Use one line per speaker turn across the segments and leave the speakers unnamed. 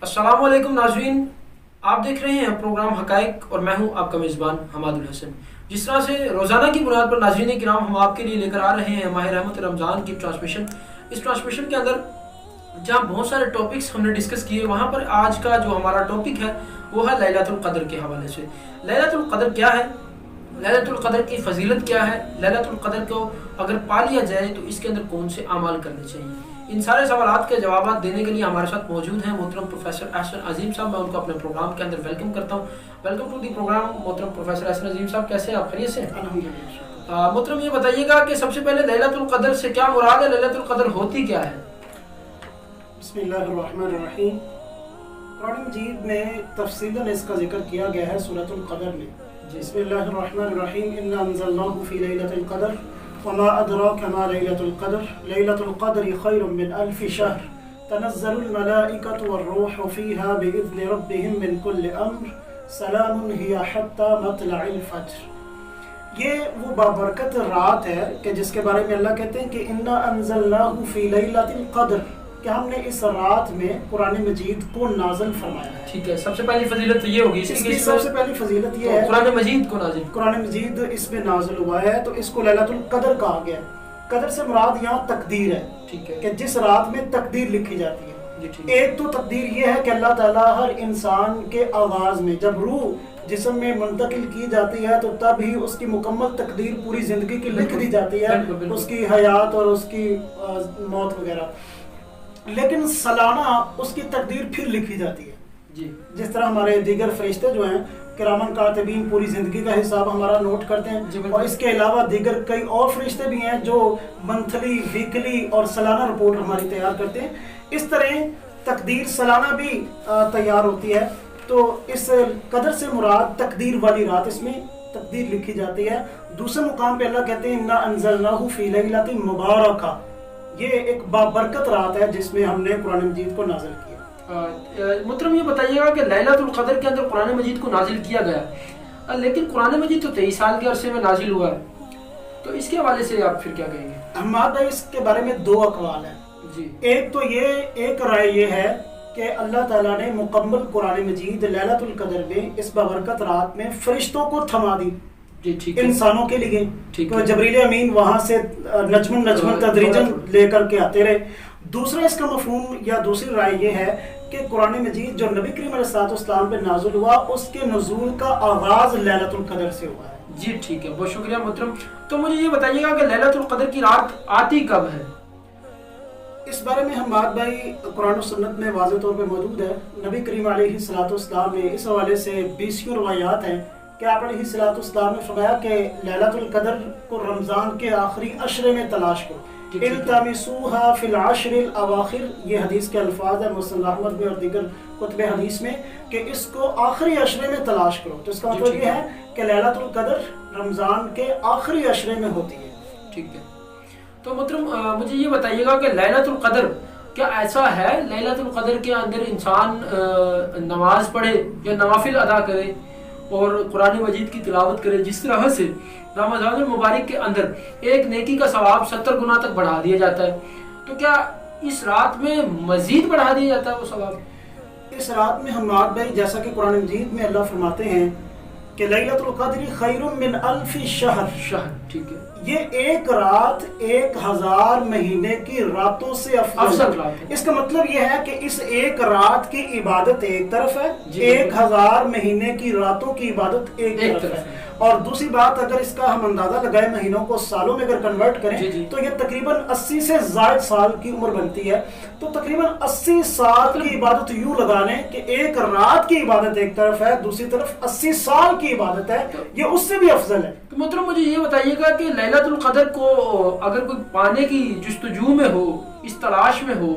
السلام علیکم ناظرین، آپ دیکھ رہے ہیں پروگرام حقائق اور میں ہوں آپ کا میزبان حماد الحسن۔ جس طرح سے روزانہ کی بنیاد پر ناظرین کرام ہم آپ کے لیے لے کر آ رہے ہیں ماہ رحمت رمضان کی ٹرانسمیشن، اس ٹرانسمیشن کے اندر جہاں بہت سارے ٹاپکس ہم نے ڈسکس کیے، وہاں پر آج کا جو ہمارا ٹاپک ہے وہ ہے لیلۃ القدر کے حوالے سے۔ لیلۃ القدر کیا ہے، لیلۃ القدر کی فضیلت کیا ہے، لیلۃ القدر کو اگر پا لیا جائے تو اس کے اندر کون سے اعمال کرنے چاہیے، ان سارے سوالات کے جوابات دینے کے لیے ہمارے ساتھ موجود ہیں محترم پروفیسر احسن عظیم صاحب۔ میں ان کو اپنے پروگرام کے اندر ویلکم کرتا ہوں۔ ویلکم ٹو دی پروگرام محترم پروفیسر احسن عظیم صاحب، کیسے ہیں آپ؟ خیریت سے؟ الحمدللہ۔ محترم یہ بتائیے گا کہ سب سے پہلے لیلۃ القدر سے کیا مراد ہے، لیلۃ القدر ہوتی کیا ہے؟
بسم اللہ الرحمن الرحیم۔ قرآن مجید میں تفصیلاً اس کا ذکر کیا گیا ہے سورۃ القدر میں۔ بسم اللہ الرحمن الرحیم، انا انزلناہ فی لیلۃ القدر وما ادراک ما لیلۃ القدر لیلۃ القدر خیر من الف شہر تنزل الملائکۃ والروح فیہا باذن ربہم من کل امر سلام ہی حتی مطلع الفجر۔ یہ وہ بابرکت رات ہے کہ جس کے بارے میں اللہ کہتے ہیں کہ انا انزلناہ فی لیلۃ القدر، کہ ہم نے اس رات میں قرآن مجید کو نازل فرمایا ہے۔
ٹھیک ہے، سب سے پہلی فضیلت تو یہ ہوگی،
اس کی سب سے پہلی فضیلت یہ ہے
قرآن مجید کو نازل،
قرآن مجید اس میں نازل ہوا ہے تو اس کو لیلۃ القدر کہا گیا ہے۔ قدر سے مراد یہاں تقدیر ہے،
ٹھیک ہے،
کہ جس رات میں تقدیر لکھی جاتی ہے۔
جی ٹھیک ہے۔
ایک تو تقدیر یہ ہے کہ اللہ تعالیٰ ہر انسان کے آغاز میں جب روح جسم میں منتقل کی جاتی ہے تو تب ہی اس کی مکمل تقدیر پوری زندگی کی لکھ دی جاتی ہے، اس کی حیات اور اس کی موت وغیرہ، لیکن سالانہ اس کی تقدیر پھر لکھی جاتی ہے۔
جی،
جس طرح ہمارے دیگر فرشتے جو ہیں کرامن کاتبین پوری زندگی کا حساب ہمارا نوٹ کرتے ہیں، اور اس کے علاوہ دیگر کئی اور فرشتے بھی ہیں جو منتھلی، ویکلی اور سالانہ رپورٹ ہماری تیار کرتے ہیں۔ اس طرح تقدیر سالانہ بھی تیار ہوتی ہے، تو اس قدر سے مراد تقدیر والی رات، اس میں تقدیر لکھی جاتی ہے۔ دوسرے مقام پہ اللہ کہتے ہیں انا انزلناہ فی لیلۃ مبارکہ، یہ ایک بابرکت رات ہے جس میں ہم نے قرآن مجید کو نازل کیا۔
محترم یہ بتائیے گا کہ لیلۃ القدر کے اندر قرآن مجید کو نازل کیا گیا، لیکن قرآن مجید تو 23 سال کے عرصے میں نازل ہوا ہے، تو اس کے حوالے سے آپ پھر کیا کہیں گے؟
حماد بھائی، اس کے بارے میں دو اقوال ہیں۔
جی،
ایک تو ایک رائے یہ ہے کہ اللہ تعالیٰ نے مکمل قرآن مجید لیلۃ القدر میں اس بابرکت رات میں فرشتوں کو تھما دی،
جی ٹھیک ہے،
انسانوں کے لیے،
ٹھیک
تو
ہے،
جبریل امین وہاں سے نجمن تدریجن لے کر کے آتے رہے۔ دوسرا اس کا مفہوم یا دوسری رائے یہ ہے کہ قرآن مجید جو نبی کریم علیہ السلام پہ نازل ہوا، اس کے نزول کا آغاز لیلۃ القدر سے ہوا ہے۔
جی ٹھیک ہے، بہت شکریہ محترم۔ تو مجھے یہ بتائیے گا کہ لیلۃ القدر کی رات آتی کب ہے؟
اس بارے میں حماد بھائی قرآن و سنت میں واضح طور پہ موجود ہے۔ نبی کریم علیہ السلام نے اس حوالے سے 20 روایات ہیں کہ آپ علیہ السلام نے فرمایا کہ لیلۃ القدر کو رمضان کے آخری عشرے میں تلاش کرو، التمسوها فی العشر الاواخر، یہ حدیث کے الفاظ ہیں مسند احمد میں اور دیگر کتب حدیث میں، کہ اس کو آخری عشرے میں تلاش کرو۔ تو اس کا مطلب یہ ہے کہ لیلۃ القدر رمضان کے آخری عشرے میں ہوتی ہے۔
ٹھیک ہے، تو محترم مجھے یہ بتائیے گا کہ لیلۃ القدر کیا ایسا ہے، لیلۃ القدر کے اندر انسان نماز پڑھے یا نوافل ادا کرے اور قرآن مجید کی تلاوت کرے، جس طرح سے رمضان المبارک کے اندر ایک نیکی کا ثواب 70 گنا تک بڑھا دیا جاتا ہے، تو کیا اس رات میں مزید بڑھا دیا جاتا ہے وہ ثواب؟
اس رات میں حماد بھائی جیسا کہ قرآن مجید میں اللہ فرماتے ہیں کہ لیلۃ القدر خیر من الف شہر،
ٹھیک ہے،
یہ ایک رات 1000 مہینے کی راتوں سے افضل
رات ہے۔
اس کا مطلب یہ ہے کہ اس ایک رات کی عبادت ایک طرف ہے،
جی،
1000 مہینے کی راتوں کی عبادت ایک طرف ہے۔ اور دوسری بات، اگر اس کا ہم اندازہ لگائیں مہینوں کو سالوں میں اگر کنورٹ کریں تو یہ تقریباً 80 سے زائد سال کی عمر بنتی ہے، تو تقریباً 80 سال کی عبادت یوں لگا لیں کہ ایک رات کی عبادت ایک طرف ہے، دوسری طرف 80 سال کی عبادت ہے، یہ اس سے بھی افضل ہے۔
تو محترم مجھے یہ بتائیے گا کہ لیلۃ القدر کو اگر کوئی پانے کی جستجو میں ہو، اس تلاش میں ہو،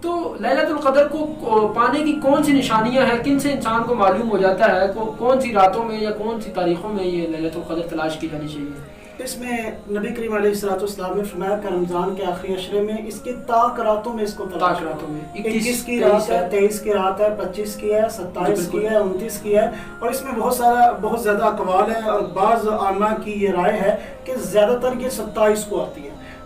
تو لیلۃ القدر کو پانے کی کون سی نشانیاں ہیں، کن سے انسان کو معلوم ہو جاتا ہے کون سی راتوں میں یا کون سی تاریخوں میں یہ لیلۃ القدر تلاش کی جانی چاہیے؟
اس میں نبی کریم علیہ السلام نے فرمایا کہ رمضان کے آخری عشرے میں اس کی تاک راتوں میں اس کو تلاش کرو۔ 21 کی رات ہے، 23 کی رات ہے، 25 کی ہے، 27 کی ہے، 29 کی ہے، اور اس میں بہت زیادہ اقوال ہیں، اور بعض علماء کی یہ رائے ہے کہ زیادہ تر یہ 27 کو آتی ہے۔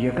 1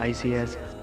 ICS,